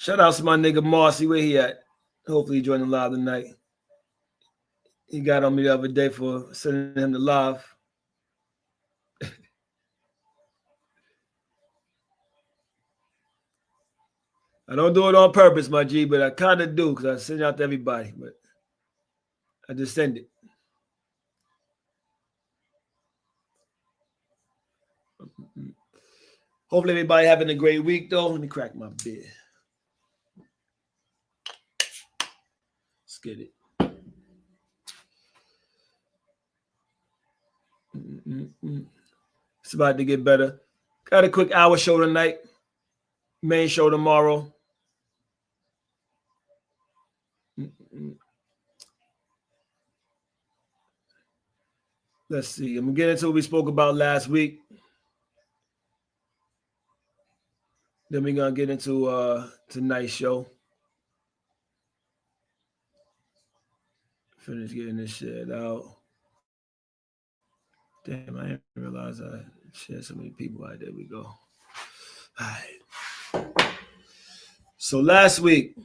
Shout out to my nigga Marcy. Where he at? Hopefully he joined the live tonight. He got on me the other day for sending him the live. I don't do it on purpose, my G, but I kind of do because I send it out to everybody. But I just send it. Hopefully everybody having a great week, though. Let me crack my beer. Let's get it. It's about to get better. Got a quick hour show tonight. Main show tomorrow. Let's see. I'm going to get into what we spoke about last week. Then we're going to get into tonight's show. Finish getting this shit out. Damn, I didn't realize I shared so many people. All right, there we go. All right. So last week,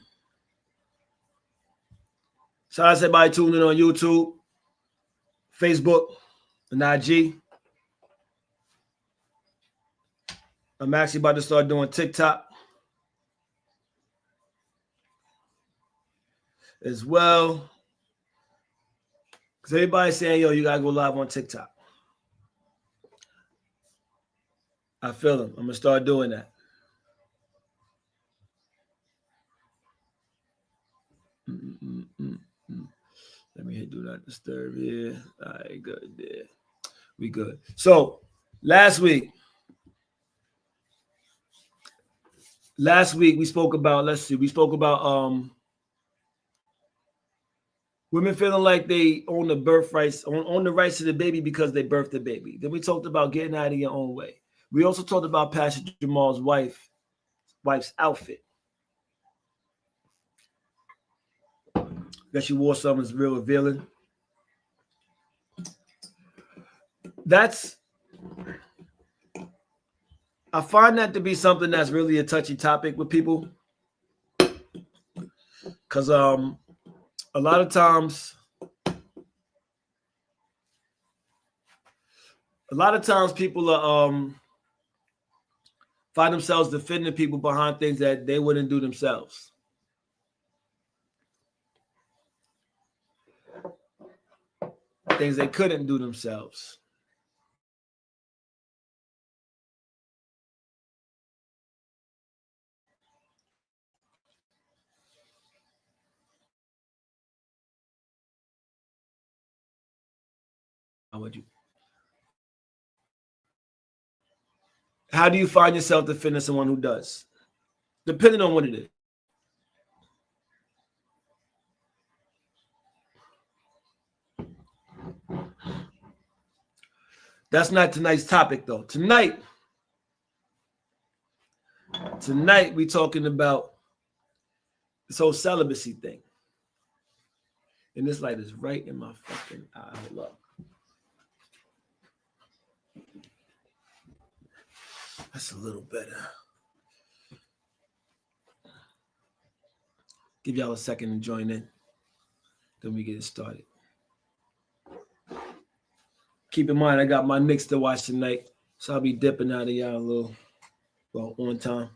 shout out to everybody tuning in on YouTube, Facebook, and IG. I'm actually about to start doing TikTok as well. Because everybody's saying, yo, you got to go live on TikTok. I feel them. I'm going to start doing that. Let me hit do not disturb here. All right, good there. We good. So last week we spoke about, we spoke about women feeling like they own the birth rights, own the rights to the baby because they birthed the baby. Then we talked about getting out of your own way. We also talked about Pastor Jamal's wife's outfit. That she wore something that's real revealing. I find that to be something that's really a touchy topic with people. Because a lot of times people are find themselves defending people behind things that they wouldn't do themselves. Things they couldn't do themselves. How do you find yourself defending someone who does? Depending on what it is. That's not tonight's topic, though. Tonight we're talking about this whole celibacy thing. And this light is right in my fucking eye. Hold up. That's a little better. Give y'all a second to join in. Then we get it started. Keep in mind, I got my Knicks to watch tonight, so I'll be dipping out of y'all a little, on time.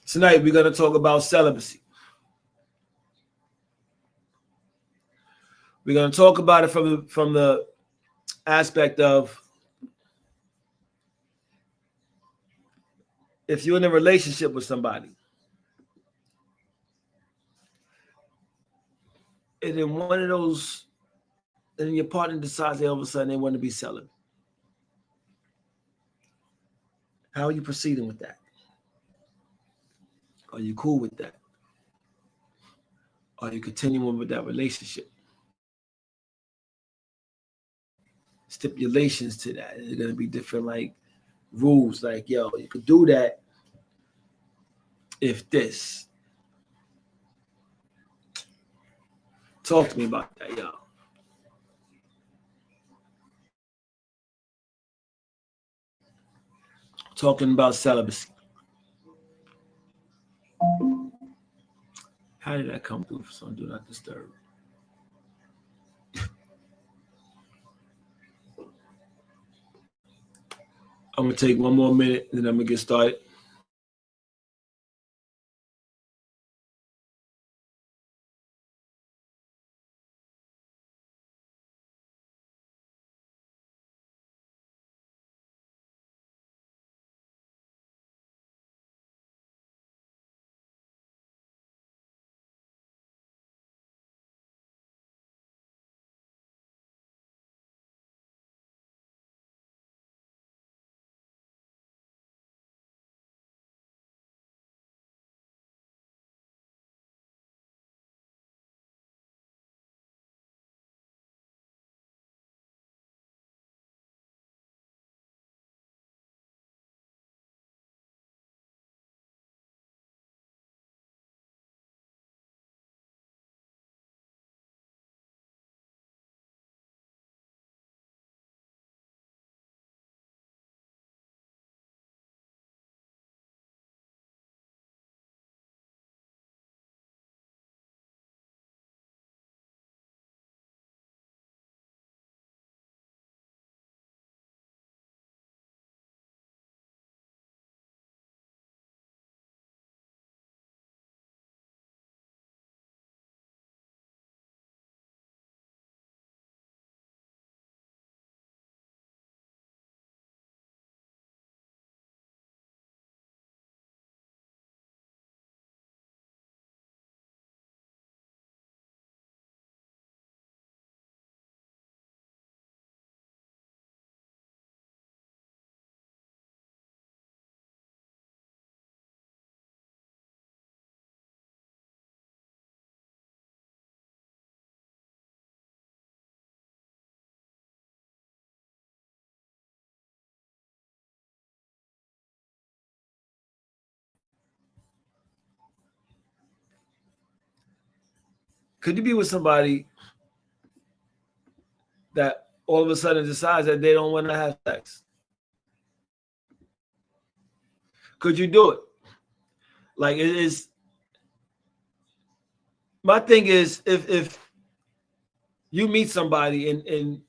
Tonight, we're going to talk about celibacy. We're going to talk about it from the aspect of if you're in a relationship with somebody, and then one of those, and your partner decides all of a sudden they want to be celibate. How are you proceeding with that? Are you cool with that? Are you continuing with that relationship? Stipulations to that. There's going to be different rules. Yo, you could do that, if this. Talk to me about that, y'all. Talking about celibacy. How did that come through for some do not disturb? I'm gonna take one more minute and then I'm gonna get started. Could you be with somebody that all of a sudden decides that they don't want to have sex? Could you do it? Like it is. My thing is, if you meet somebody and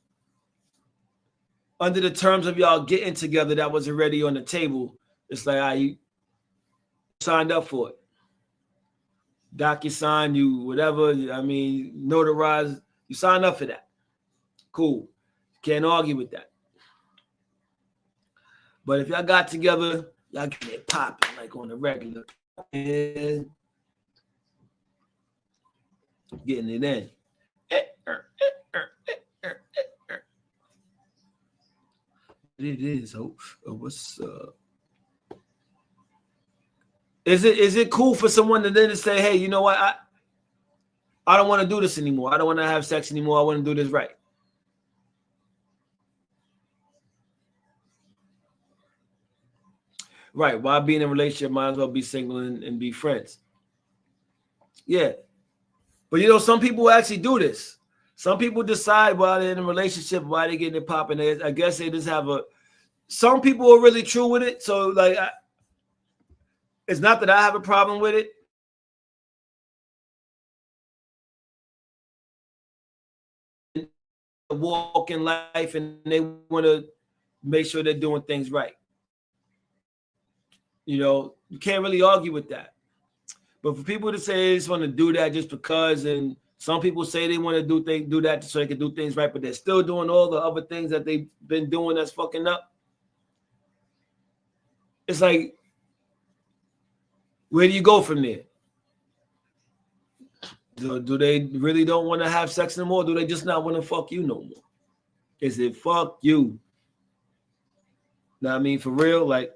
under the terms of y'all getting together that was already on the table, it's like you signed up for it. DocuSign, you whatever. I mean, notarize. You signed up for that. Cool. Can't argue with that. But if y'all got together, y'all get it popping like on the regular. And getting it in. It is. What's up? Is it cool for someone to then say, hey, you know what? I don't want to do this anymore. I don't want to have sex anymore. I want to do this right. Right. Why be in a relationship? Might as well be single and be friends. Yeah. But some people actually do this. Some people decide while they're in a relationship, why they're getting it popping. I guess they just have some people are really true with it. So like, it's not that I have a problem with it. Walk in life and they want to make sure they're doing things right. You can't really argue with that. But for people to say they just want to do that just because, and some people say they want to do that so they can do things right, but they're still doing all the other things that they've been doing that's fucking up. It's like, where do you go from there? Do they really don't want to have sex no more? Do they just not want to fuck you no more? Is it fuck you? Know what I mean? For real? Like,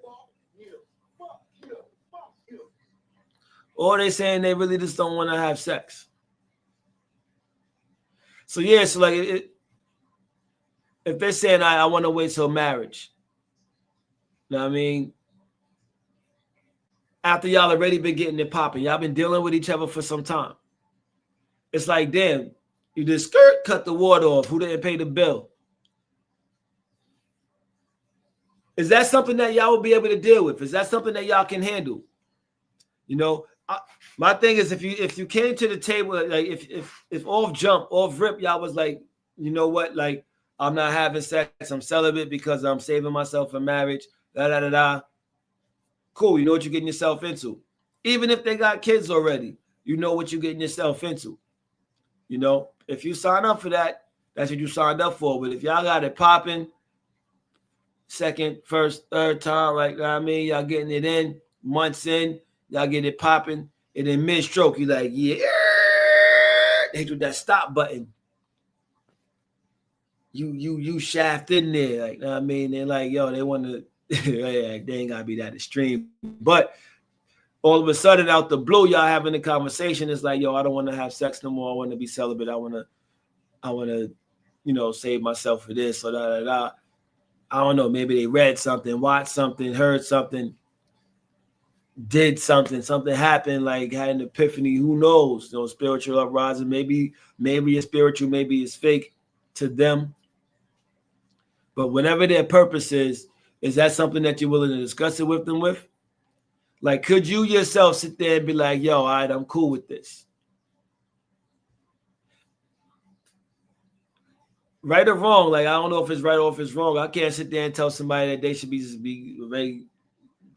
or they saying they really just don't want to have sex. So yeah, so like if they're saying I want to wait till marriage, you know what I mean? after y'all already been getting it popping. Y'all been dealing with each other for some time. It's like, damn, you just cut the water off. Who didn't pay the bill? Is that something that y'all will be able to deal with? Is that something that y'all can handle? You know, my thing is, if you came to the table, like if off rip, y'all was like, you know what, like, I'm not having sex, I'm celibate because I'm saving myself for marriage, da da da da. Cool, you know what you're getting yourself into. Even if they got kids already, you know what you're getting yourself into. You know, if you sign up for that, that's what you signed up for. But if y'all got it popping, second, first, third time, like, I mean, y'all getting it in, months in, y'all get it popping, and then mid-stroke, you like, yeah, they hit with that stop button. You shaft in there, like, I mean, they're like, yo, they want to, they ain't gotta be that extreme, but all of a sudden, out the blue, y'all having a conversation. It's like, yo, I don't want to have sex no more. I want to be celibate. I want to, you know, save myself for this or da da da. I don't know. Maybe they read something, watched something, heard something, did something. Something happened. Like had an epiphany. Who knows? You know, spiritual uprising. Maybe it's spiritual. Maybe it's fake to them. But whatever their purpose is that something that you're willing to discuss it with them with? Like, could you yourself sit there and be like, yo, all right, I'm cool with this? Right or wrong, like, I don't know if it's right or if it's wrong. I can't sit there and tell somebody that they should be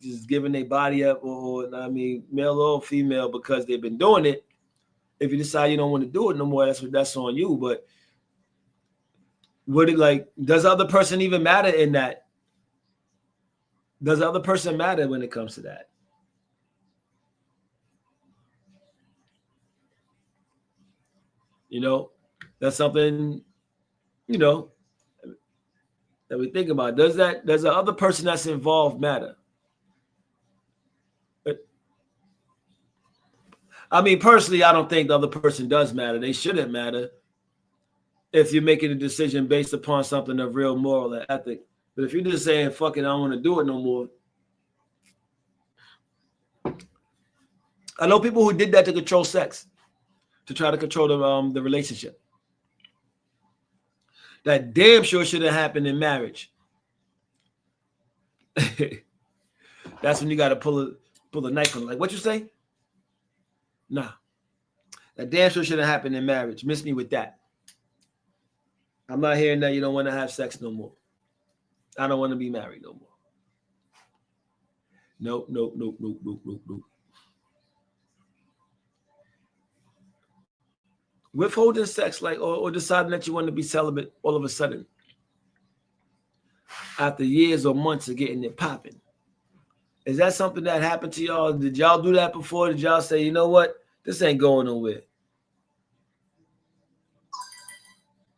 just giving their body up or I mean, male or female because they've been doing it. If you decide you don't want to do it no more, that's on you. But would it, like, does the other person even matter in that? Does the other person matter when it comes to that? You know, that's something, you know, that we think about. Does the other person that's involved matter? I mean, personally, I don't think the other person does matter. They shouldn't matter if you're making a decision based upon something of real moral and ethic. But if you're just saying, fuck it, I don't want to do it no more. I know people who did that to control sex, to try to control the relationship. That damn sure should have happened in marriage. That's when you got to pull a knife on. Like, what you say? Nah. That damn sure should have happened in marriage. Miss me with that. I'm not hearing that you don't want to have sex no more. I don't want to be married no more. Nope. Withholding sex, like, or deciding that you want to be celibate all of a sudden after years or months of getting it popping. Is that something that happened to y'all? Did y'all do that before? Did y'all say, you know what? This ain't going nowhere.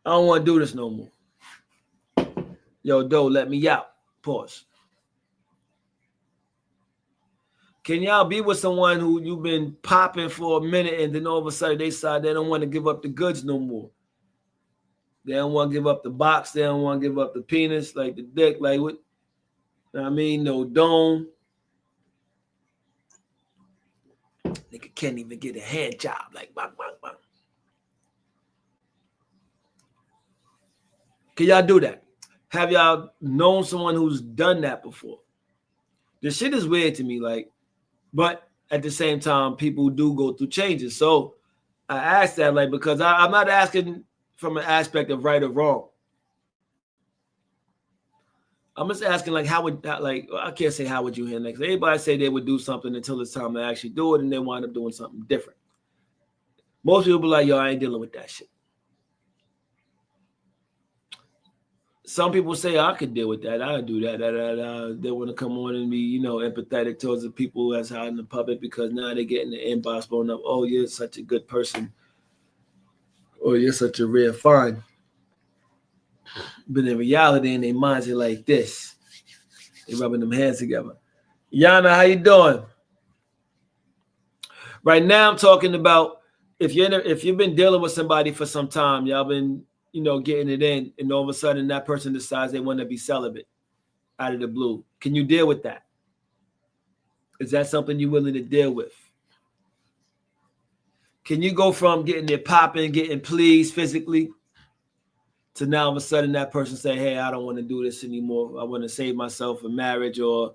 I don't want to do this no more. Yo, Doe, let me out. Pause. Can y'all be with someone who you've been popping for a minute and then all of a sudden they decide they don't want to give up the goods no more? They don't want to give up the box. They don't want to give up the penis, like the dick, like what? I mean, no dome. Nigga can't even get a hand job. Like, bang, bang, bang. Can y'all do that? Have y'all known someone who's done that before? This shit is weird to me, like, but at the same time, people do go through changes. So I asked that, like, because I'm not asking from an aspect of right or wrong. I'm just asking, like, I can't say how would you handle it. Because everybody say they would do something until it's time to actually do it, and they wind up doing something different. Most people be like, yo, I ain't dealing with that shit. Some people say I could deal with that. I do that. They want to come on and be, you know, empathetic towards the people that's out in the public because now they're getting the inbox blown up. Oh, you're such a good person. Or you're such a rare find. But in reality, in their minds, they're like this. They're rubbing them hands together. Yana, how you doing? Right now, I'm talking about if you've been dealing with somebody for some time, y'all been, you know, getting it in, and all of a sudden that person decides they want to be celibate out of the blue. Can you deal with that? Is that something you're willing to deal with? Can you go from getting it popping, getting pleased physically, to now all of a sudden that person say, "Hey, I don't want to do this anymore. I want to save myself a marriage, or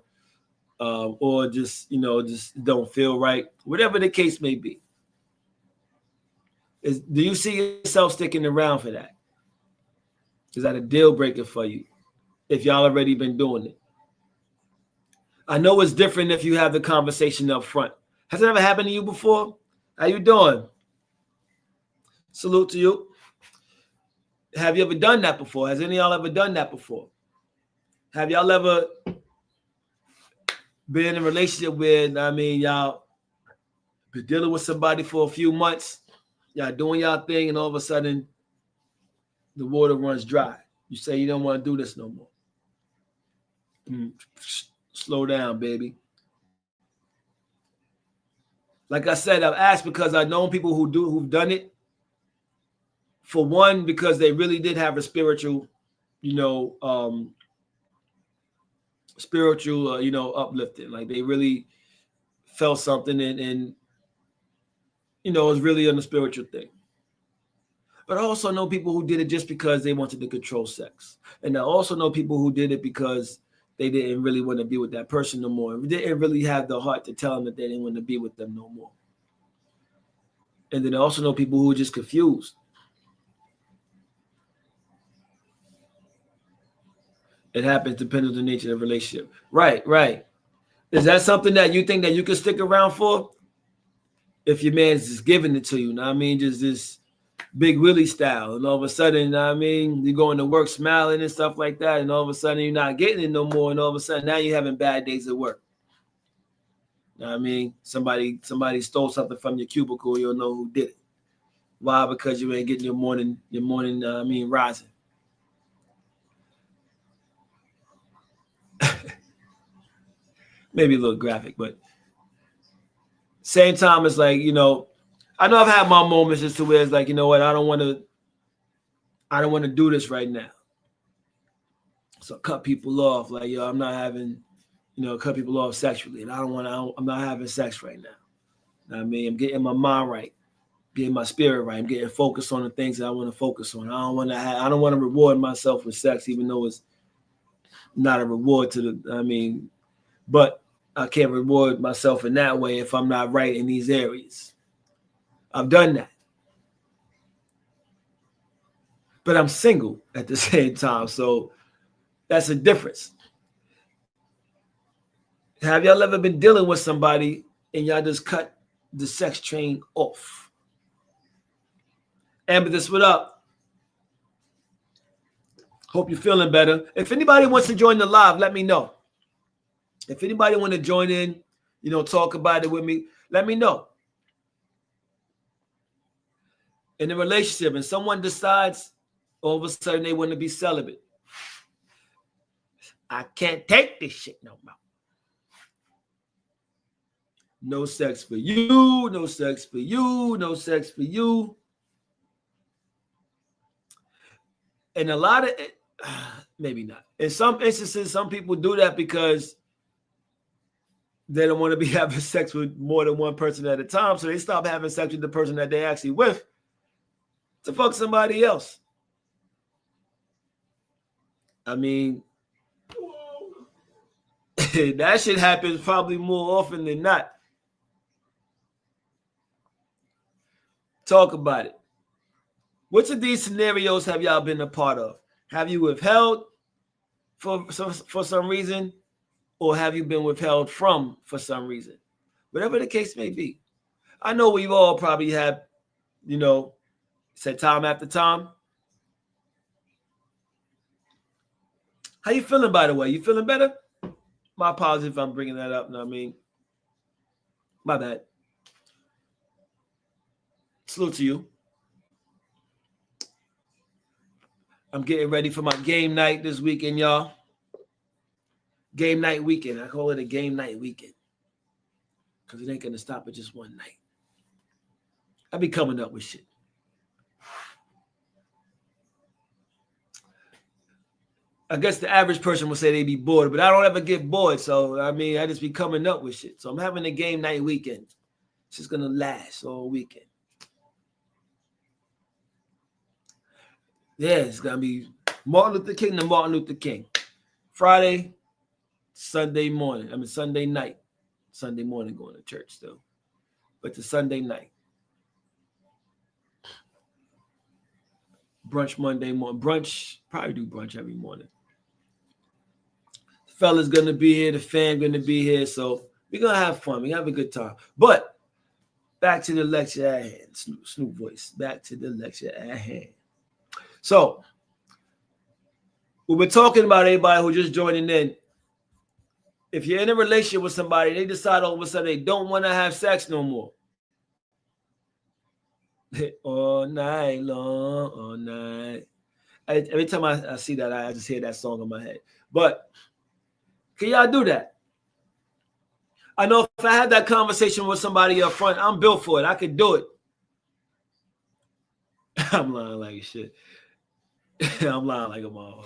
just just don't feel right." Whatever the case may be, do you see yourself sticking around for that? Is that a deal breaker for you if y'all already been doing it? I know it's different if you have the conversation up front. Has it ever happened to you before? How you doing? Salute to you. Have you ever done that before? Has any of y'all ever done that before? Have y'all ever been in a relationship where, y'all been dealing with somebody for a few months, y'all doing y'all thing, and all of a sudden the water runs dry? You say you don't want to do this no more. Slow down, baby. Like I said, I've asked because I've known people who've done it. For one, because they really did have a spiritual, uplifting. Like they really felt something, and it was really on the spiritual thing. But I also know people who did it just because they wanted to control sex. And I also know people who did it because they didn't really want to be with that person no more. And didn't really have the heart to tell them that they didn't want to be with them no more. And then I also know people who are just confused. It happens depending on the nature of the relationship. Right. Is that something that you think that you can stick around for? If your man's just giving it to you, just this Big Willie style, and all of a sudden, you're going to work smiling and stuff like that, and all of a sudden you're not getting it no more, and all of a sudden now you're having bad days at work. Somebody stole something from your cubicle, you don't know who did it. Why? Because you ain't getting your morning rising. Maybe a little graphic, but same time, it's like, I know I've had my moments as to where it's like, you know what, I don't want to do this right now. So cut people off, like, I'm not having, cut people off sexually, and I'm not having sex right now. I'm getting my mind right, getting my spirit right. I'm getting focused on the things that I want to focus on. I don't want to reward myself with sex, even though it's not a reward but I can't reward myself in that way if I'm not right in these areas. I've done that. But I'm single at the same time, so that's a difference. Have y'all ever been dealing with somebody and y'all just cut the sex train off? Amethyst, what up? Hope you're feeling better. If anybody wants to join the live, let me know. If anybody want to join in, talk about it with me, let me know. In a relationship, and someone decides all of a sudden they want to be celibate. I can't take this shit no more. No sex for you, no sex for you, no sex for you. And a lot of it, maybe not. In some instances, some people do that because they don't want to be having sex with more than one person at a time. So they stop having sex with the person that they actually with to fuck somebody else. That shit happens probably more often than not. Talk about it. Which of these scenarios have y'all been a part of? Have you withheld for some reason, or have you been withheld from for some reason? Whatever the case may be. I know we've all probably had, said time after time. How you feeling, by the way? You feeling better? My apologies if I'm bringing that up. My bad. Salute to you. I'm getting ready for my game night this weekend, y'all. Game night weekend. I call it a game night weekend because it ain't going to stop at just one night. I be coming up with shit. I guess the average person would say they be bored, but I don't ever get bored. So I mean, I just be coming up with shit. So I'm having a game night weekend. It's just gonna last all weekend. Yeah, it's gonna be Martin Luther King to Martin Luther King. Friday, Sunday morning. I mean Sunday night. Sunday morning going to church still. But the Sunday night. Brunch Monday morning. Brunch, probably do brunch every morning. The fella's gonna be here, the fam gonna be here. So we're gonna have fun. We're gonna have a good time. But back to the lecture at hand. Snoop voice. Back to the lecture at hand. So we were talking about everybody who just joining in. If you're in a relationship with somebody, they decide all of a sudden they don't want to have sex no more. All night long, all night. Every time I see that, I just hear that song in my head. But can y'all do that? I know if I had that conversation with somebody up front, I'm built for it. I could do it. I'm lying like shit. I'm lying like a motherfucker.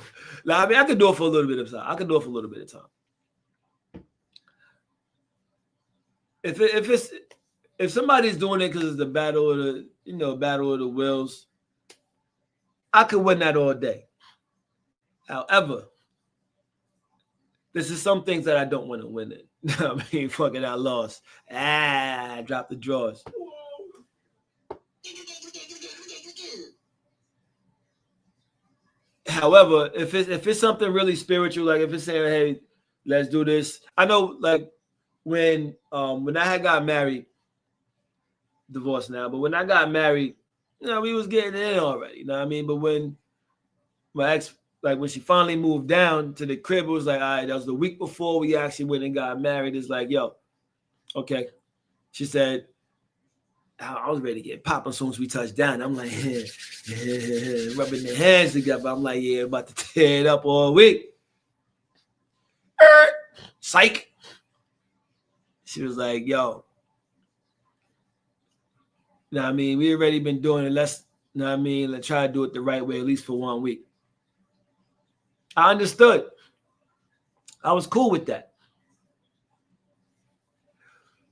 I mean, I could do it for a little bit of time. I could do it for a little bit of time. If somebody's doing it because it's the battle of the battle of the wills, I could win that all day. However, this is some things that I don't want to win it. I mean, fucking I lost. I dropped the drawers. However, if it's something really spiritual, like if it's saying, hey, let's do this. I know like when I had got married, divorced now, but when I got married, we was getting in already. You know what I mean? But when my ex, like when she finally moved down to the crib, it was like, all right, that was the week before we actually went and got married. It's like, yo, okay. She said, I was ready to get popping as soon as we touched down. I'm like, rubbing their hands together. I'm like, yeah, about to tear it up all week. Psych. She was like, yo, know what I mean? We already been doing it. Let's try to do it the right way, at least for 1 week. I understood. I was cool with that.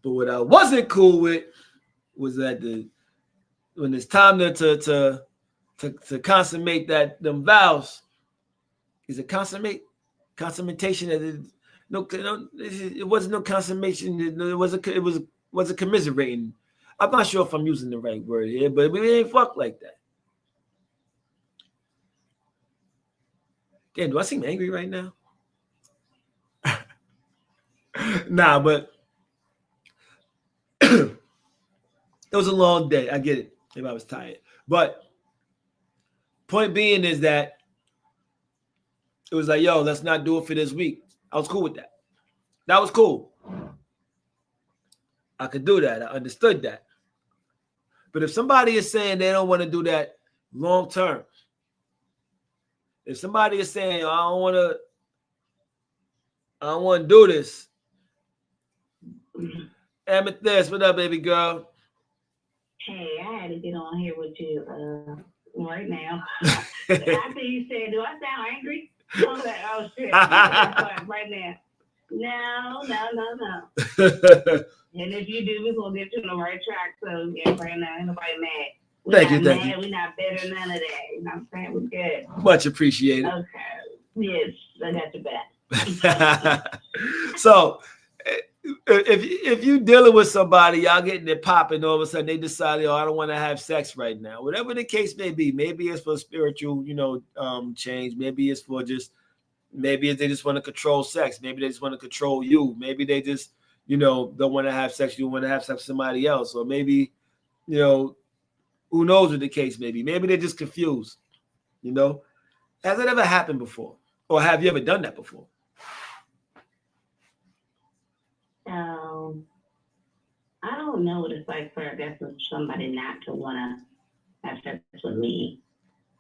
But what I wasn't cool with was that when it's time to consummate them vows, is it consummation? It wasn't no consummation. It was a commiserating. I'm not sure if I'm using the right word here, but we ain't fuck like that. Damn, do I seem angry right now? Nah, but it was a long day. I get it. If I was tired. But point being is that it was like, yo, let's not do it for this week. I was cool with that. That was cool. I could do that. I understood that. But if somebody is saying they don't want to do that long term, if somebody is saying, I don't want to do this. Amethyst, what up, baby girl? Hey, I had to get on here with you right now. After you said, do I sound angry? I was like, oh shit, right now. No. And if you do, we're going to get you on the right track. So, yeah, right now, ain't nobody mad. Thank you. We're not better, none of that. You know what I'm saying? We're good. Much appreciated. Okay. Yes, I got your back. So, if you dealing with somebody, y'all getting it popping, all of a sudden they decide, I don't want to have sex right now. Whatever the case may be, maybe it's for spiritual, change. Maybe it's for maybe they just want to control sex. Maybe they just want to control you. Maybe they just, don't want to have sex. You want to have sex with somebody else. Or maybe, who knows what the case may be. Maybe they're just confused. Has it ever happened before? Or have you ever done that before? I don't know what it's like for somebody not to want to have sex with me.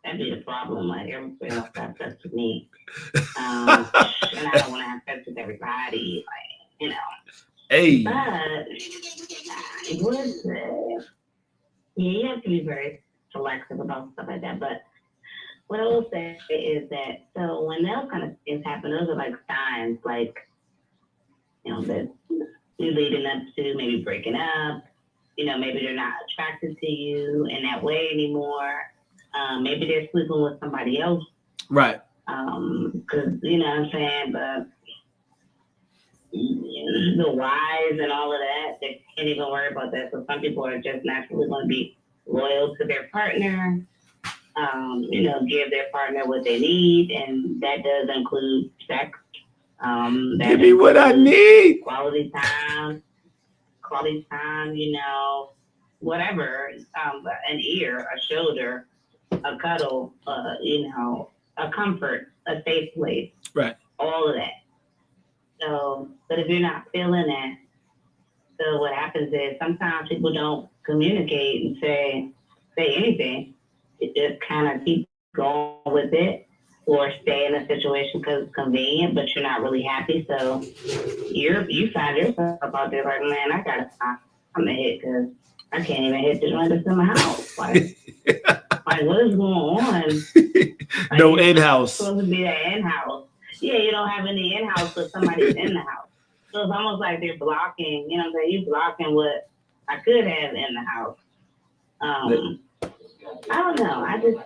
That'd be the problem. Like everybody else has sex with me, and I don't want to have sex with everybody. Like Hey. But you have to be very selective about stuff like that. But what I will say is that so when those kind of things happen, those are like signs, like that you're leading up to maybe breaking up. Maybe they're not attracted to you in that way anymore. Maybe they're sleeping with somebody else. Right. Because you know what I'm saying, but the whys and all of that, they can't even worry about that. So some people are just naturally going to be loyal to their partner. Give their partner what they need, and that does include sex. Give me what I need. Quality time, whatever. An ear, a shoulder, a cuddle, a comfort, a safe place. Right. All of that. So, but if you're not feeling that, so what happens is sometimes people don't communicate and say anything. It just kind of keep going with it, or stay in a situation because it's convenient, but you're not really happy. So you find yourself out there like, man, I gotta stop. I'm gonna hit because I can't even hit the joint that's in my house. Like what is going on? Like, no in-house. Supposed to be that in-house. Yeah, you don't have any in-house, but somebody's in the house. So it's almost like they're blocking. You know what I'm saying? You're blocking what I could have in the house. I don't know. I just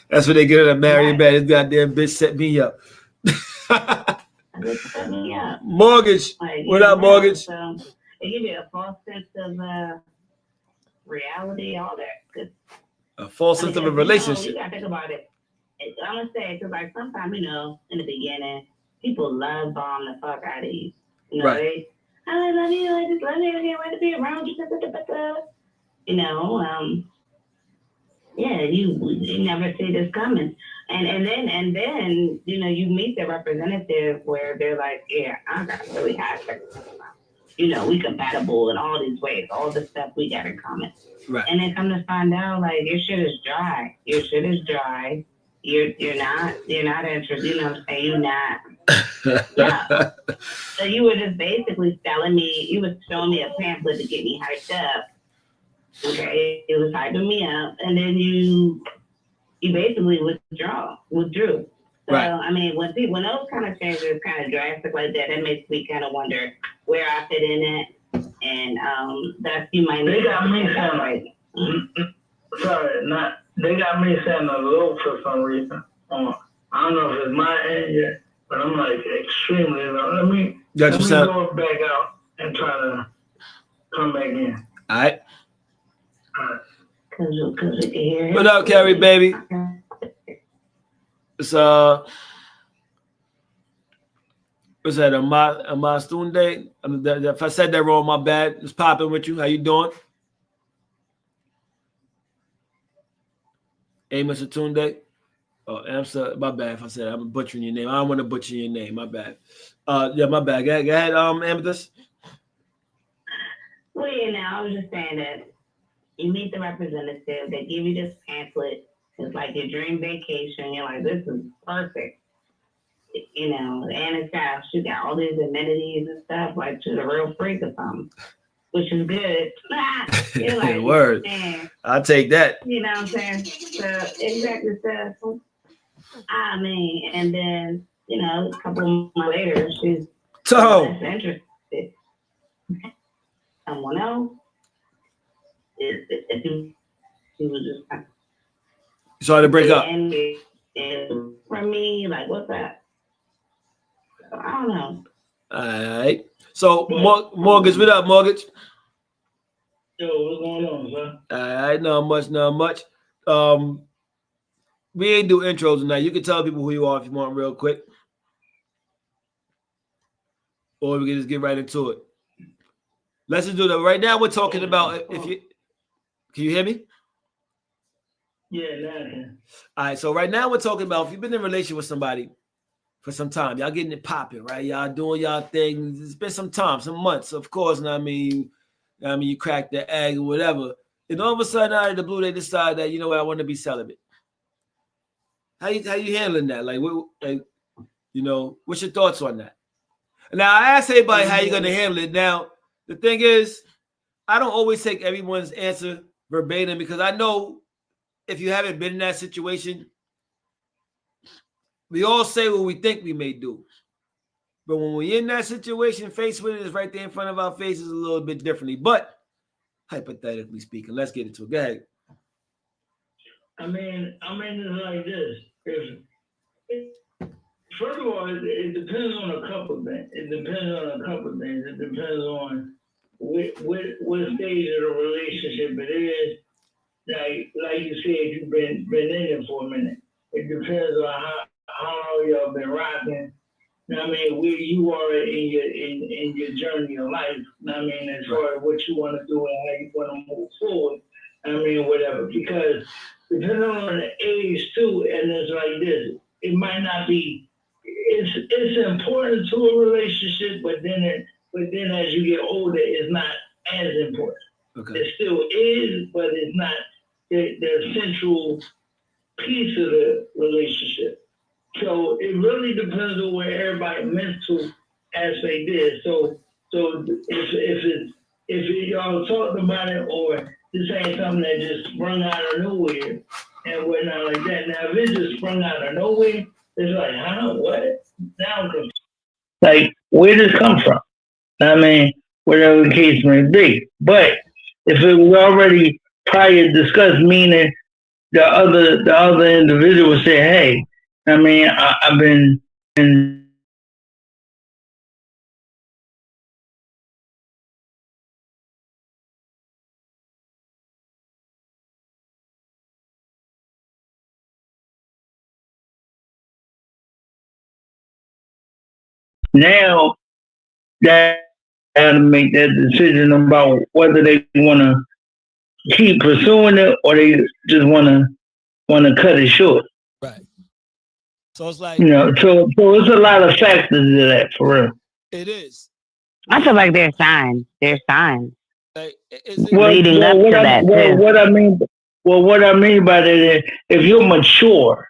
That's what they get at a married man. This goddamn bitch set me up. Set me up. Mortgage. What up, mortgage? So they give you a false sense of reality, all that. A false sense of a relationship. You gotta think about it. I'm gonna say because like sometimes in the beginning, people love bomb the fuck out of you. Right. I love you. I just love you. I can't wait to be around you. Yeah, you never see this coming, and then you meet the representative where they're like, yeah, I got really high sex. We compatible in all these ways, all the stuff we got in common. Right. And then come to find out, like your shit is dry. Your shit is dry. You're not interested. You know what I'm saying? You're not. Yeah. So you were just basically telling me, you was showing me a pamphlet to get me hyped up. Okay, it was hyping me up, and then you basically withdrew. So right. I mean, when those kind of changes kind of drastic like that, that makes me kind of wonder where I fit in at, and that's you might. They got me saying they got me saying a low for some reason. I don't know if it's my end yet, but I'm like extremely low. Let me go back out and try to come back in. All right. Cause we can hear him. What up, Carrie, baby? It's what's that? Ama Stunde? If I said that wrong, my bad. It's popping with you. How you doing? Amos Tunde. Oh, I'm sorry, my bad if I said I'm butchering your name. I don't want to butcher your name. My bad. Yeah, my bad. Go ahead, Amethyst. Well, I was just saying that you meet the representative, they give you this pamphlet. It's like your dream vacation. You're like, this is perfect. And it's got, she got all these amenities and stuff, like she's a real freak or something, which is good. You're like, word. Man. I'll take that. You know what I'm saying? So, exactly. So, I mean, and then, a couple months later, she's less interested. Someone else. She was just sorry to break up. And for me, like, what's that? So, I don't know. All right. So, Mortgage, what up, Mortgage? Yo, what's going on, sir? All right, not much. We ain't do intros tonight. You can tell people who you are if you want, real quick, or we can just get right into it. Let's just do that. Right now, we're talking about if you. Can you hear me? Yeah, nah. All right. So right now, we're talking about if you've been in a relationship with somebody for some time, y'all getting it popping, right? Y'all doing y'all thing. It's been some time, some months, of course. And I mean, you crack the egg or whatever. And all of a sudden, out of the blue, they decide that, you know what, I want to be celibate. How you handling that? Like, what's your thoughts on that? Now, I ask everybody how you're going to handle it. Now, the thing is, I don't always take everyone's answer verbatim, because I know if you haven't been in that situation, we all say what we think we may do. But when we're in that situation, faced with it, is right there in front of our faces a little bit differently. But hypothetically speaking, let's get into it. Go ahead. I mean, it's like this. First of all, it depends on a couple things. It depends on what stage of the relationship it is. Like you said, you've been in it for a minute. It depends on how long y'all been rocking. I mean, where you are in your journey of life. I mean, as far as what you want to do and how you want to move forward. I mean, whatever. Because depending on the age too, and it's like this, it might not be. It's important to a relationship, but then as you get older, it's not as important. Okay. It still is, but it's not the central piece of the relationship. So it really depends on where everybody mental aspect is. So if y'all talked about it, or this ain't something that just sprung out of nowhere and whatnot like that. Now, if it just sprung out of nowhere, it's like, huh? What? Now I'm confused. Like, where did this come from? I mean, whatever the case may be. But if it was already prior discussed, meaning the other individual said, hey, I mean, I've been now that to make that decision about whether they want to keep pursuing it or they just want to cut it short. Right. So it's like, so it's a lot of factors to that, for real. It is. I feel like there's signs. There's signs. Like, leading up to that. What I mean by that is, if you're mature,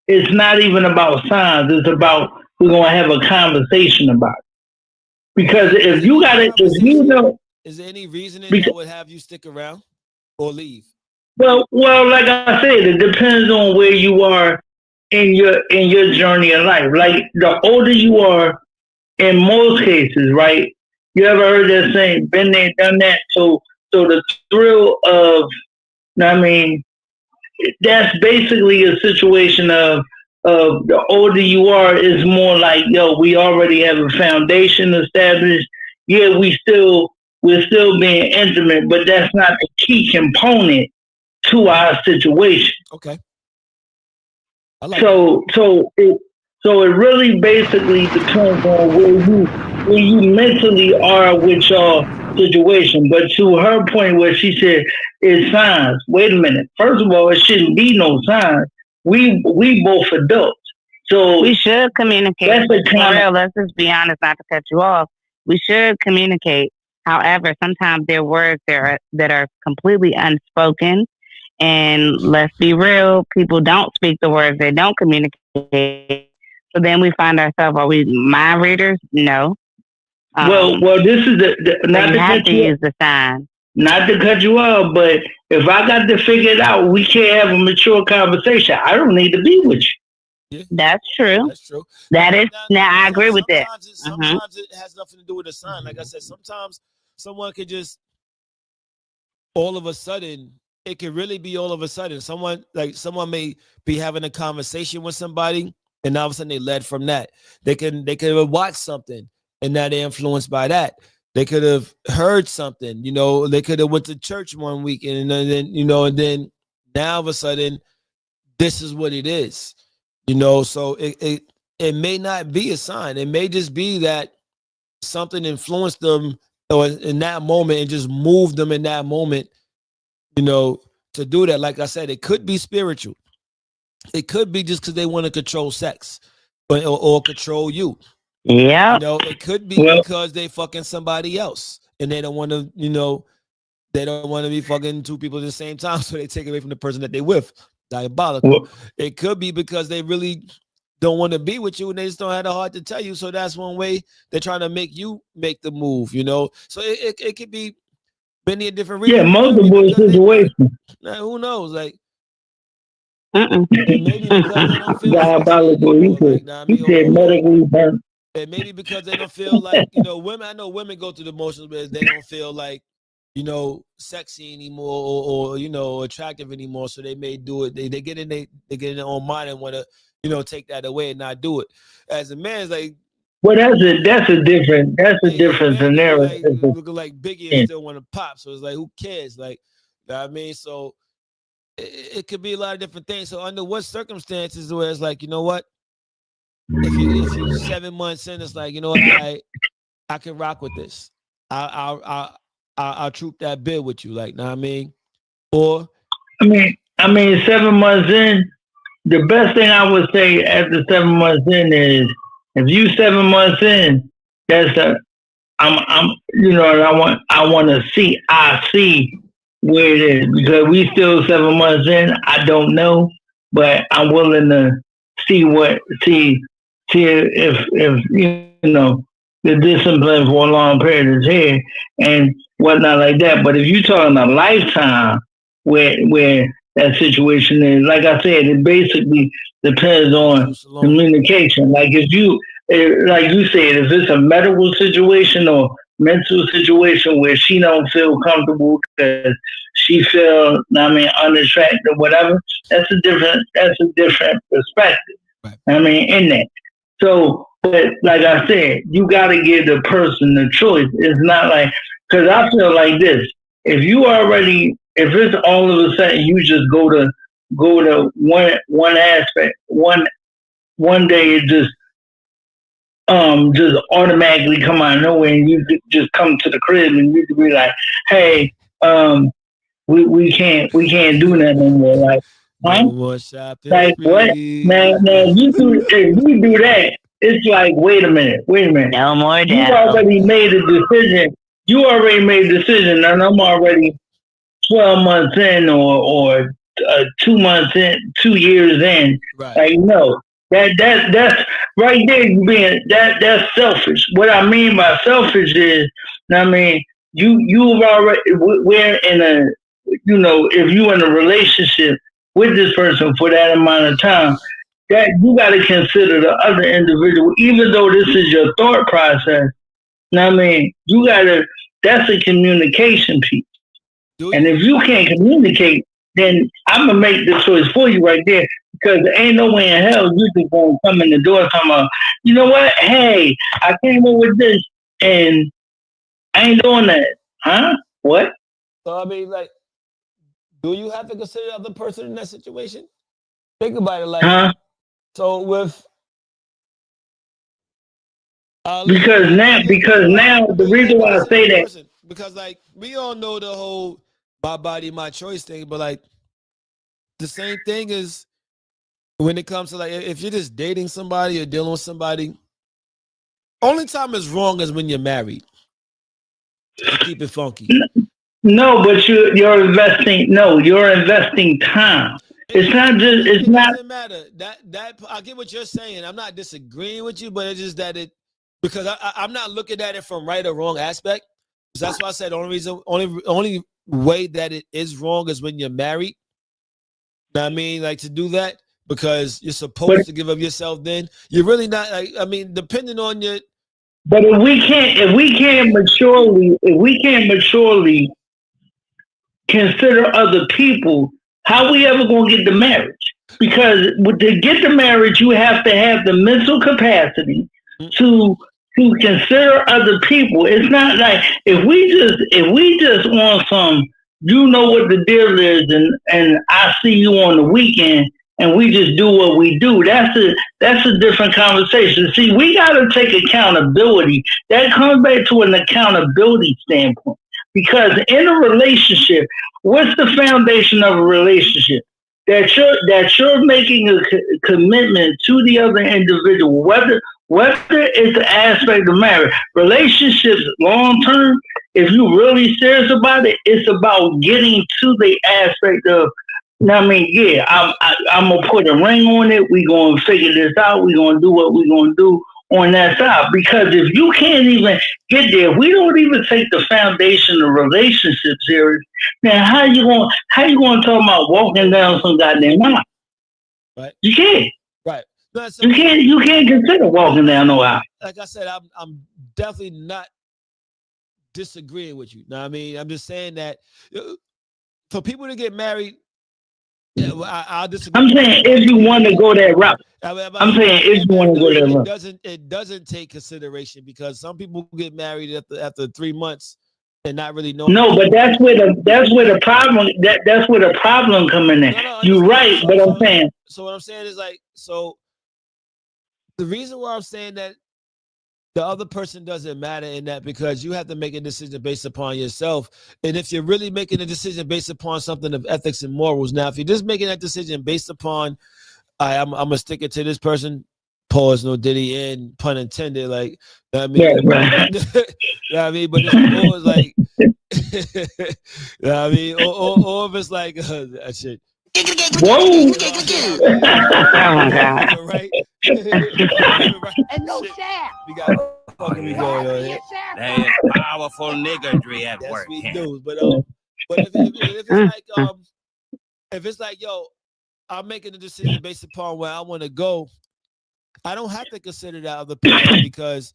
it's not even about signs. It's about, we're gonna have a conversation about it. Because if you got it, if you know, is there any reasoning that would have you stick around or leave? Well, like I said, it depends on where you are in your journey of life. Like, the older you are, in most cases, right? You ever heard that saying, been there, done that? So the thrill of, I mean, that's basically a situation of the older you are is more like, yo, we already have a foundation established. Yeah, we're still being intimate, but that's not the key component to our situation. Okay. So it really basically depends on where you mentally are with your situation. But to her point where she said it's signs. Wait a minute. First of all, it shouldn't be no signs. We both adults. So we should communicate. For real, let's just be honest, not to cut you off. We should communicate. However, sometimes there are words that are completely unspoken. And let's be real, people don't speak the words, they don't communicate. So then we find ourselves, are we mind readers? No. Well, this is not to have to use the sign. Not to cut you off, but if I got to figure it out, we can't have a mature conversation. I don't need to be with you. Yeah. That's true. That's true. Now I agree with that. Sometimes it has nothing to do with a sign. Like I said, sometimes someone could just all of a sudden. It could really be all of a sudden. Someone may be having a conversation with somebody, and all of a sudden they led from that. They could have watched something, and now they're influenced by that. They could have heard something, They could have went to church one week, and then and then now all of a sudden, this is what it is, So it may not be a sign. It may just be that something influenced them in that moment and just moved them in that moment. To do that. Like I said, it could be spiritual. It could be just because they want to control sex or control you. Yeah. It could be because they fucking somebody else and they don't want to, they don't want to be fucking two people at the same time. So they take away from the person that they with. Diabolical. It could be because they really don't want to be with you and they just don't have the heart to tell you. So that's one way they're trying to make you make the move, So it could be many different reasons. Yeah, multiple situations. Like, who knows? Like, Mm-mm. and maybe because they don't feel sexy Diabolical. anymore. Like, nah, I He mean, said medically burnt. and maybe because they don't feel like, women. I know women go through the motions, but they don't feel like, sexy anymore or attractive anymore. So they may do it. They get in they get in their own mind and want to take that away and not do it. As a man, it's like, Well, that's a different scenario. Looking like Biggie and still want to pop. So it's like, who cares? Like, you know what I mean? So it could be a lot of different things. So under what circumstances where it's like, you know what? If you 7 months in, it's like, you know what, I can rock with this. I'll troop that bill with you, like, know what I mean? Or I mean, 7 months in, the best thing I would say after 7 months in is if you 7 months in, I'm I want to see where it is because we still 7 months in. I don't know, but I'm willing to see if the discipline for a long period is here and whatnot like that. But if you're talking a lifetime where that situation is, like I said, it basically depends on communication. Like like you said, if it's a medical situation or mental situation where she don't feel comfortable because she feel, unattracted or whatever, that's a different perspective. Right. In that. So, but like I said, you got to give the person the choice. It's not like, because I feel like this: if it's all of a sudden you just go to one aspect, one day it just automatically come out of nowhere, and you just come to the crib and you can be like, hey, we can't do that anymore. Like, huh? Like what? Now if you do that, it's like, wait a minute. No more You already made a decision. And I'm already 12 months in or 2 months in, 2 years in. Right. Like, no, that's right there that's selfish. What I mean by selfish is, you've already, we're in a, if you're in a relationship with this person for that amount of time, that you got to consider the other individual, even though this is your thought process. You got to, that's a communication piece. And if you can't communicate, then I'm going to make the choice for you right there, because there ain't no way in hell you just going to come in the door talking about, you know what? Hey, I came up with this and I ain't doing that. Huh? What? So, like, do you have to consider the other person in that situation? Think about it, like, so with because now the reason why I say that, because like we all know the whole my body my choice thing, but like the same thing is when it comes to like if you're just dating somebody or dealing with somebody, only time is wrong is when you're married. To keep it funky. No, but you're investing. No, you're investing time. It's not just. It's not. Doesn't matter. That I get what you're saying. I'm not disagreeing with you, but it's just that because I'm not looking at it from right or wrong aspect. That's why I said only way that it is wrong is when you're married. Know what I mean, like to do that because you're supposed to give up yourself. Then you're really not. Like, I mean, depending on your. But if we can't maturely consider other people, how we ever gonna get the marriage? Because to get the marriage, you have to have the mental capacity to consider other people. It's not like if we just want some, you know what the deal is, and I see you on the weekend, and we just do what we do. That's a different conversation. See, we got to take accountability. That comes back to an accountability standpoint. Because in a relationship, what's the foundation of a relationship? That you're making a commitment to the other individual, whether it's an aspect of marriage. Relationships long term, if you're really serious about it, it's about getting to the aspect of, I'm gonna put a ring on it. We're gonna figure this out. We're gonna do what we're gonna do on that side. Because if you can't even get there, we don't even take the foundation of relationships serious. Now, how you going to talk about walking down some goddamn aisle? Right. You can't. Right. No, so, you can't consider walking down no aisle. Like I said, I'm definitely not disagreeing with you. Know what I mean? I'm just saying that for people to get married, yeah, well, I'll disagree. I'm saying if you want to go that route. I'm saying if you want to go that route. It doesn't take consideration because some people get married after 3 months and not really know. No, but that's where the problem coming in. No, you're right, but I'm saying. So what I'm saying is like, so the reason why I'm saying that the other person doesn't matter in that because you have to make a decision based upon yourself. And if you're really making a decision based upon something of ethics and morals, now if you're just making that decision based upon, I'm gonna stick it to this person, pause, no diddy, and pun intended, like, you know what I mean? Yeah, right. You know what I mean? But it's always like, you know what I mean? Or if it's like, that shit. Whoa! Oh my God! Right? And no shaft. We got fucking me going on here. That is powerful niggery at That's work. what we do. But if it's like if it's like, yo, I'm making a decision based upon where I want to go, I don't have to consider that other person because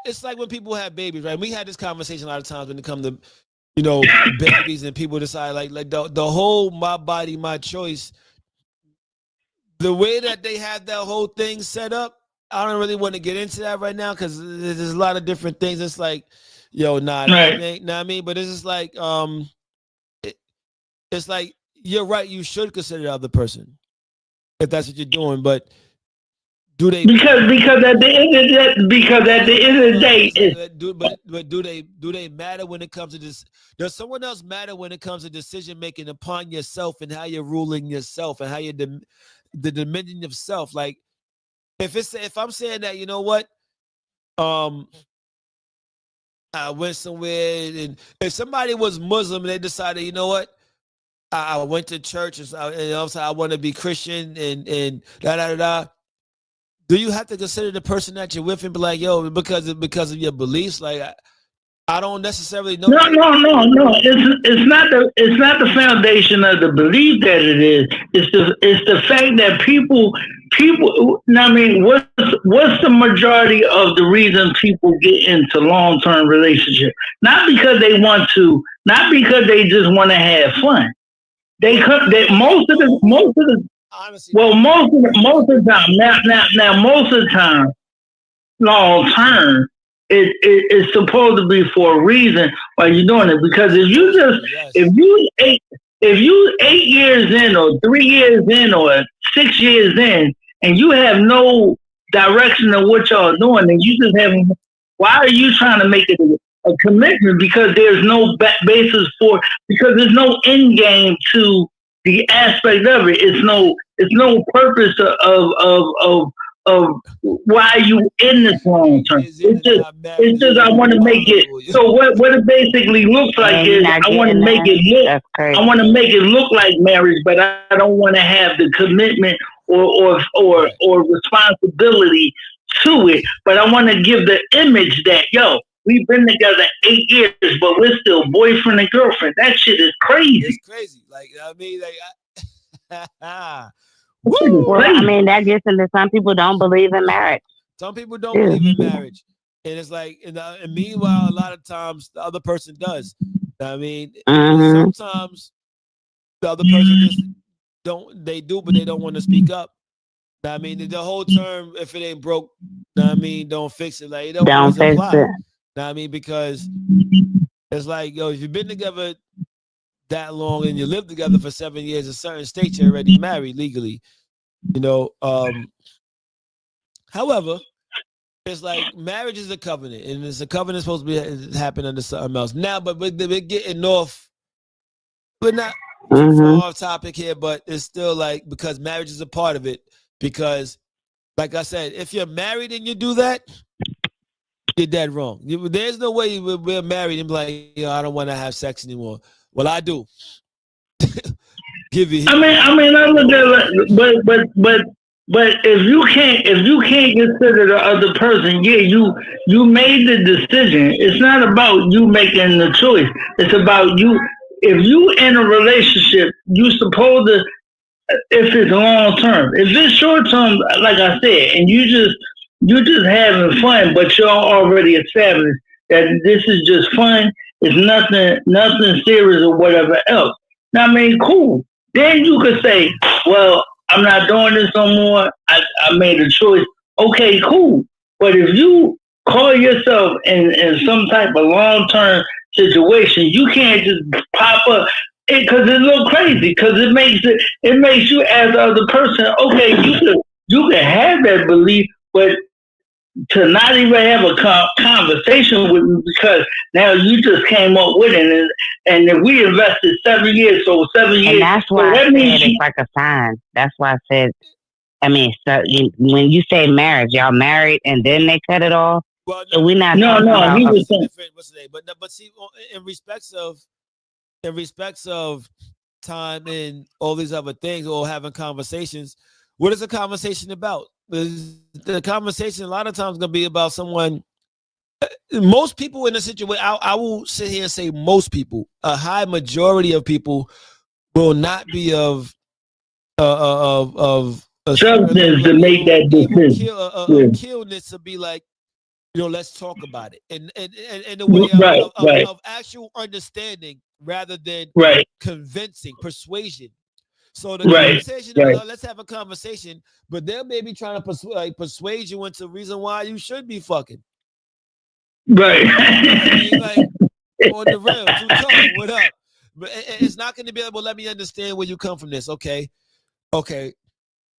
it's like when people have babies, right? We had this conversation a lot of times when it comes to, you know, babies and people decide like the whole my body, my choice. The way that they have that whole thing set up, I don't really want to get into that right now because there's a lot of different things. It's like, yo, nah, right. Know what I mean? But it's just like, it's like, you're right, you should consider the other person if that's what you're doing, but do they because at the end of the day do they matter when it comes to this? Does someone else matter when it comes to decision making upon yourself and how you're ruling yourself and how you're the dimension of self? Like if I'm saying that, you know what, I went somewhere and if somebody was Muslim and they decided, you know what, I went to church and also I want to be Christian and da. Do you have to consider the person that you're with and be like, yo, because of your beliefs? Like, I don't necessarily know. No. It's not the foundation of the belief that it is. It's the fact that people. I mean, what's the majority of the reason people get into long-term relationships? Not because they want to. Not because they just want to have fun. Most of the. Honestly, well, most of the time, most of the time, long term, it's supposed to be for a reason why you're doing it. Because if you 8 years in, or 3 years in, or 6 years in, and you have no direction of what y'all doing, and you just have, why are you trying to make it a commitment? Because there's no basis for, because there's no end game to the aspect of it. It's no purpose of why you in this long term. It's just I want to make it. So what it basically looks like is I want to make it look. I want to make it look like marriage, but I don't want to have the commitment or responsibility to it. But I want to give the image that, yo, we've been together 8 years, but we're still boyfriend and girlfriend. That shit is crazy. It's crazy. Like, I mean, like, well, I mean, that gets into some people don't believe in marriage. Some people don't believe in marriage. And it's like, and meanwhile, a lot of times the other person does. I mean, sometimes the other person just they do, but they don't want to speak up. I mean, the whole term, if it ain't broke, I mean, don't fix it. Like, it don't fix it. I mean, because it's like, yo, if you've been together that long and you live together for 7 years in certain states, you're already married legally, you know. However, it's like marriage is a covenant, and it's a covenant supposed to be happen under something else. Now, but we're getting off, but not off topic here, but it's still like, because marriage is a part of it. Because, like I said, if you're married and you do that, you're dead wrong. There's no way we're married and be like, yo, I don't want to have sex anymore. Well, I do. Give you. I mean, I look at it, but But if you can't consider the other person, yeah, you made the decision. It's not about you making the choice. It's about you. If you in a relationship, you supposed to, if it's long term. If it's short term, like I said, and you just having fun, but you're already established that this is just fun. It's nothing serious or whatever else. Now, I mean, cool. Then you could say, well, I'm not doing this no more. I made a choice. Okay, cool. But if you call yourself in some type of long term situation, you can't just pop up because it look crazy because it makes you as the other person. Okay, you can have that belief, but to not even have a conversation with me because now you just came up with it, and if we invested 7 years, so 7 years, And that's so why I that said means it's like a sign. That's why I said, I mean, so when you say marriage, y'all married and then they cut it off. Well, So we're not no, talking no, about. he it's was a saying different. What's the name? But see, in respects of time and all these other things, or having conversations. What is a conversation about? The conversation a lot of times going to be about someone. Most people in a situation, I will sit here and say most people, a high majority of people will not be of a certain substance level to of make that decision. of Yeah. killness to be like, let's talk about it, and in the way Right, right, of actual understanding rather than right, convincing, persuasion. So the right, conversation, right, let's have a conversation, but they're maybe trying to persuade you into the reason why you should be fucking. You know what I mean? right. Like on the real, two tone, what up? But it's not going to be able to let me understand where you come from. This, okay, okay.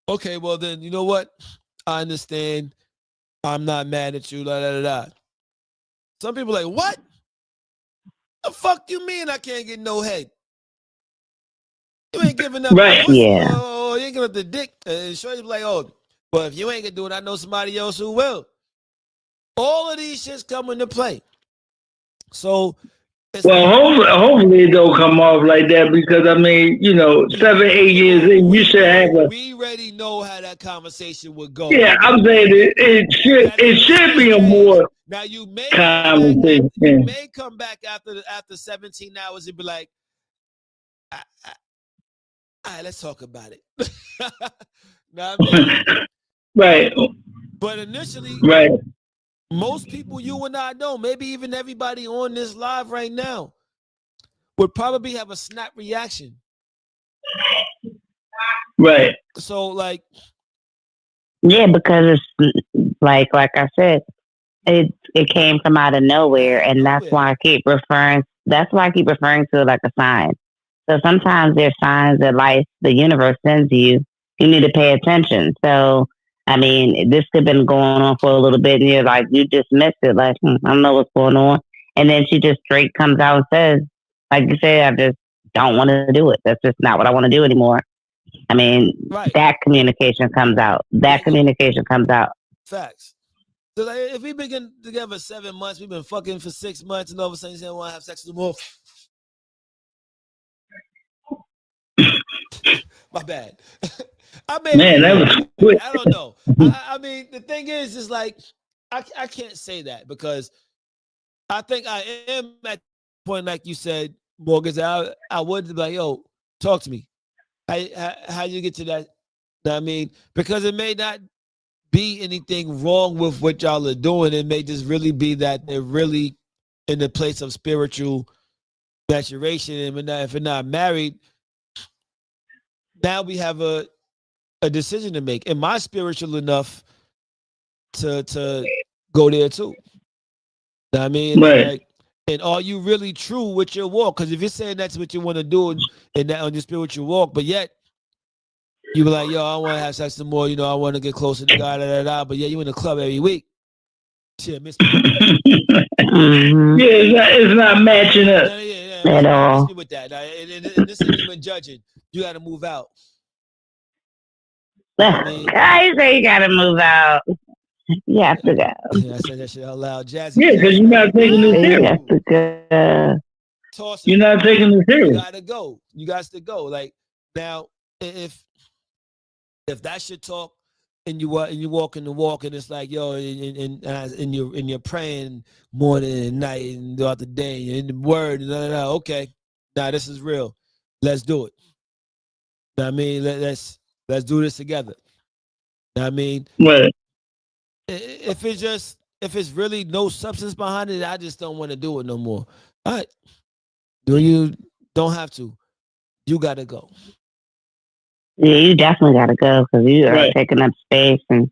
Well, then you know what? I understand. I'm not mad at you. La da da da. Some people like, what the fuck you mean I can't get no head? You ain't giving up the Right. pussy, Yeah. or you ain't giving up the dick. And Shorty be like, oh, well, if you ain't gonna do it, I know somebody else who will. All of these shits come into play. So it's Well, like, hopefully it don't come off like that because I mean, 7, 8 years in, you should have a. we already know how that conversation would go. Yeah, I'm saying That it should initial be a stage. more Now conversation. you may come back after 17 hours and be like, all right, let's talk about it. Know what I mean? Right, But initially, right, most people you and I know, maybe even everybody on this live right now, would probably have a snap reaction. right, So like, Yeah, because it's like I said, it came from out of nowhere, and that's nowhere. why I keep referring. That's why I keep referring to it like a sign. So sometimes there's signs that life, the universe sends you. You need to pay attention. So I mean, this could have been going on for a little bit, and you're like, you dismissed it, like I don't know what's going on, and then she just straight comes out and says, like you said, I just don't want to do it. That's just not what I want to do anymore. I mean, Right. that communication comes out. That communication comes out. Facts. So like, if we've been together 7 months, we've been fucking for 6 months, and all of a sudden you say I want to have sex with more. My bad. I may man, that was quick. I don't know. I mean, the thing is like I can't say that because I think I am at the point, like you said, Morgan. I would be like, yo, talk to me. How you get to that? I mean, because it may not be anything wrong with what y'all are doing. It may just really be that they're really in the place of spiritual maturation. And if they're not married, now we have a decision to make. Am I spiritual enough to go there too? I mean, Right. like, and are you really true with your walk? Because if you're saying that's what you want to do and that on your spiritual walk, but yet you be like, yo, I want to have sex some more. I want to get closer to God, but yeah, you in the club every week. Shit, miss me with that. Mm-hmm. Yeah, it's not matching up. At all. Miss me with that. And this ain't even judging. You got to move out. I mean, I say you gotta move out. You have to go. yeah, I said that shit out loud. Jazzy, Yeah, because you're not taking it You serious. have to go. toss You're it. not taking it You serious. got to go. You got to go. Like now, if that should talk, and you walking the walk, and it's like, yo, and you're praying morning and night and throughout the day, and the word, okay, now this is real. Let's do it. I mean, let's do this together. I mean, Right. if it's really no substance behind it, I just don't want to do it no more. All right, you don't have to. You got to go. Yeah, you definitely got to go because you are Right. taking up space and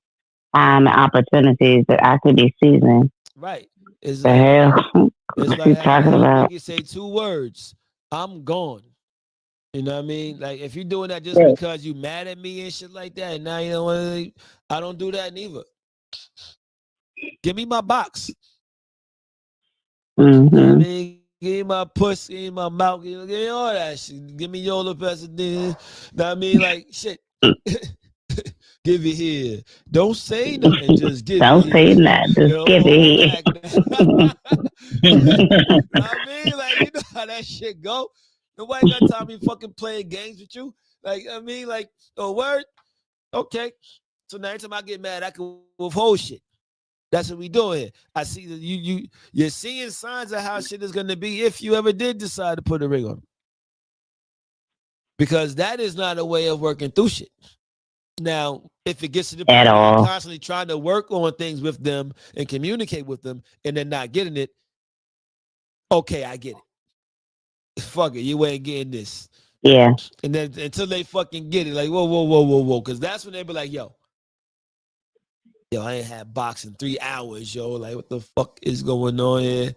time and opportunities that I could be seizing. Right. It's The like, hell? it's What like you having talking about? Biggie say 2 words. I'm gone. You know what I mean? Like if you're doing that just Right. because you mad at me and shit like that, and now you don't want to, I don't do that neither. Give me my box. You know what I Mm-hmm. mean? Give me my pussy, give me my mouth, give me all that shit. Give me your little person. You know what I mean? Like shit. Give it here. Don't say nothing. Just give it Don't say here. that. Just give Hold it. back. I mean, like, you know how that shit go. Nobody got time to be fucking playing games with you. Like, I mean, like, oh, word? Okay. So now every time I get mad, I can withhold shit. That's what we doing here. I see that you're seeing signs of how shit is gonna be if you ever did decide to put a ring on. Because that is not a way of working through shit. Now, if it gets to the point At where you're all. constantly trying to work on things with them and communicate with them and then not getting it, okay, I get it. Fuck it, you ain't getting this. Yeah. And then until they fucking get it, like, whoa. Because that's when they be like, yo, I ain't had boxing 3 hours, yo. Like, what the fuck is going on here?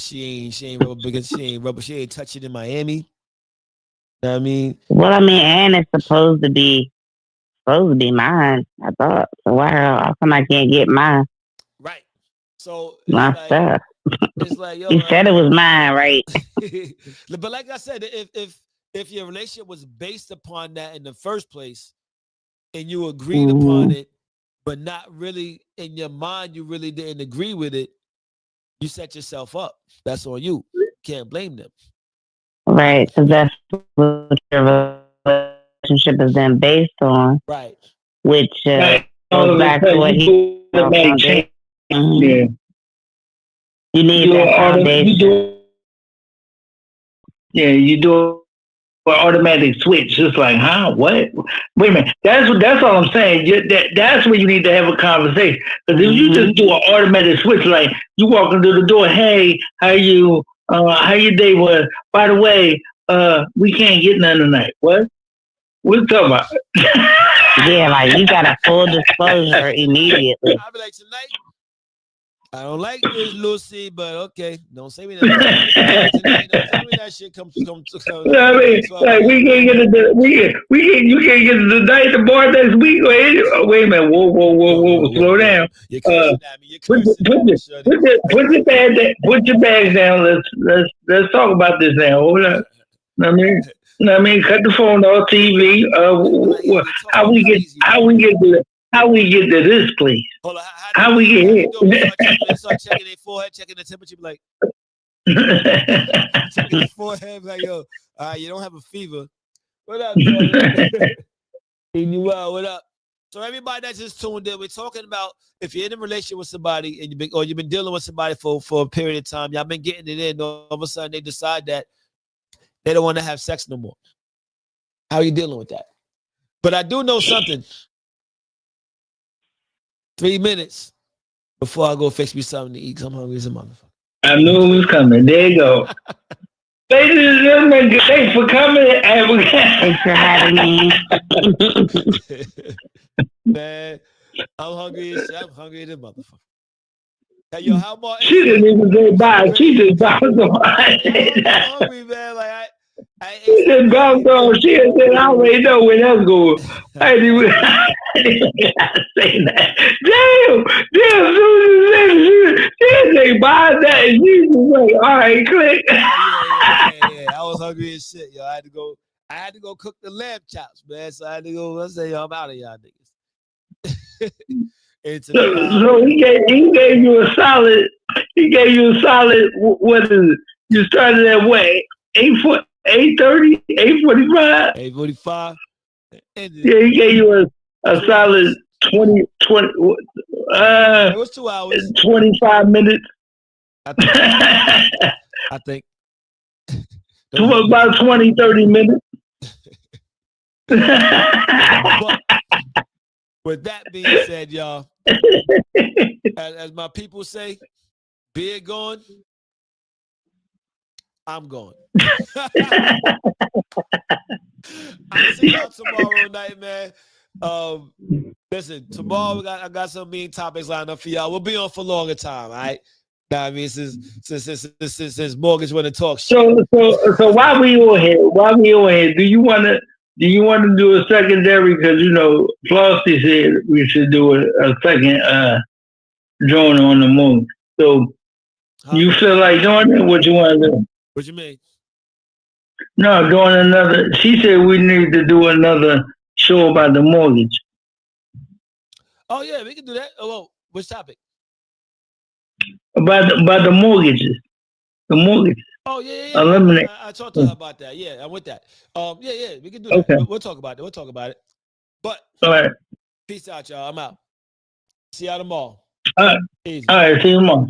She ain't rubber because she ain't touch it in Miami. You know what I mean? Well, I mean, and it's supposed to be mine. I thought. So why come I can't get Right. So my stuff? it's like, yo, You said it was mine, right? but like I said, if your relationship was based upon that in the first place and you agreed upon Mm-hmm. it, but not really in your mind, you really didn't agree with it, you set yourself up. That's on you. Can't blame them. Right, because that's what your relationship is then based on, Right. which Right. All goes of a back to sudden, what you he do automatic change. Mm-hmm. Yeah. You need You that foundation. you do an automatic switch. It's like, huh? What? Wait a minute. That's all I'm saying. That's where you need to have a conversation. Because if you just do an automatic switch, like you walking through the door, hey, how you? How your day was? By the way, we can't get none tonight. What? What you talking about? Yeah, like you got a full disclosure immediately. I'll be like, tonight, I don't like this, Lucy, but okay. Don't say me that. Tonight, don't tell me that shit. Come. You know what I mean? Like we can't get it. You can't get it tonight, tomorrow, next week. Wait a minute. Whoa. Slow down. You're cursing at me. You're Put cursing at me, shorty. put your bags down. Let's talk about this now. Hold up. I mean, cut the phone off, TV. How we get to this, please? Hold on. How we get here? They start checking their forehead, checking the temperature, be like checking the forehead, like, yo, you don't have a fever. What up, Jordan? What up? So everybody that's just tuned in, we're talking about if you're in a relationship with somebody and you've been dealing with somebody for a period of time, y'all been getting it in, all of a sudden they decide that they don't want to have sex no more. How are you dealing with that? But I do know something. 3 minutes before I go fix me something to eat. I'm hungry as a motherfucker. I knew it was coming. There you go. Ladies and gentlemen, thanks for coming. Thanks for having me. Man, I'm hungry as shit. I'm hungry as a motherfucker. Hey, yo, how about She didn't even go by. She just bounced on. I'm hungry, man. Like I She just bounced on. She had said, I already know where that's going. I didn't even say that. Damn, Susan said she didn't say buy that. And she was like, all right, click. Yeah. I was hungry as shit, yo. I had to go cook the lamb chops, man. So I had to go. I say, yo, I'm out of y'all niggas. So he gave you a solid. He gave you a solid. What is it? You started at what? 8:30, 8:45. 8:45. Yeah, he gave you a solid 20, It was 2 hours. 25 minutes. I think. About 20, 30 minutes. But with that being said, y'all, as my people say, beer going, I'm going. I'll see y'all tomorrow night, man. Listen, tomorrow I got some mean topics lined up for y'all. We'll be on for a longer time, all right? I mean, since Mortgage want to talk shit. So while we on here, do you want to do a secondary? Because Flossie said we should do a second joint on the moon. So you feel like doing it? What you want to do? What you mean? No, doing another. She said we need to do another show about the mortgage. Oh yeah, we can do that. Oh, well, which topic? About the mortgages. The mortgage. Oh yeah. Eliminate. I talked to her about that. Yeah, I'm with that. Yeah, we can do that. Okay. We'll talk about it. But All right. peace out, y'all. I'm out. See y'all tomorrow. All right. Easy. All right. See you tomorrow.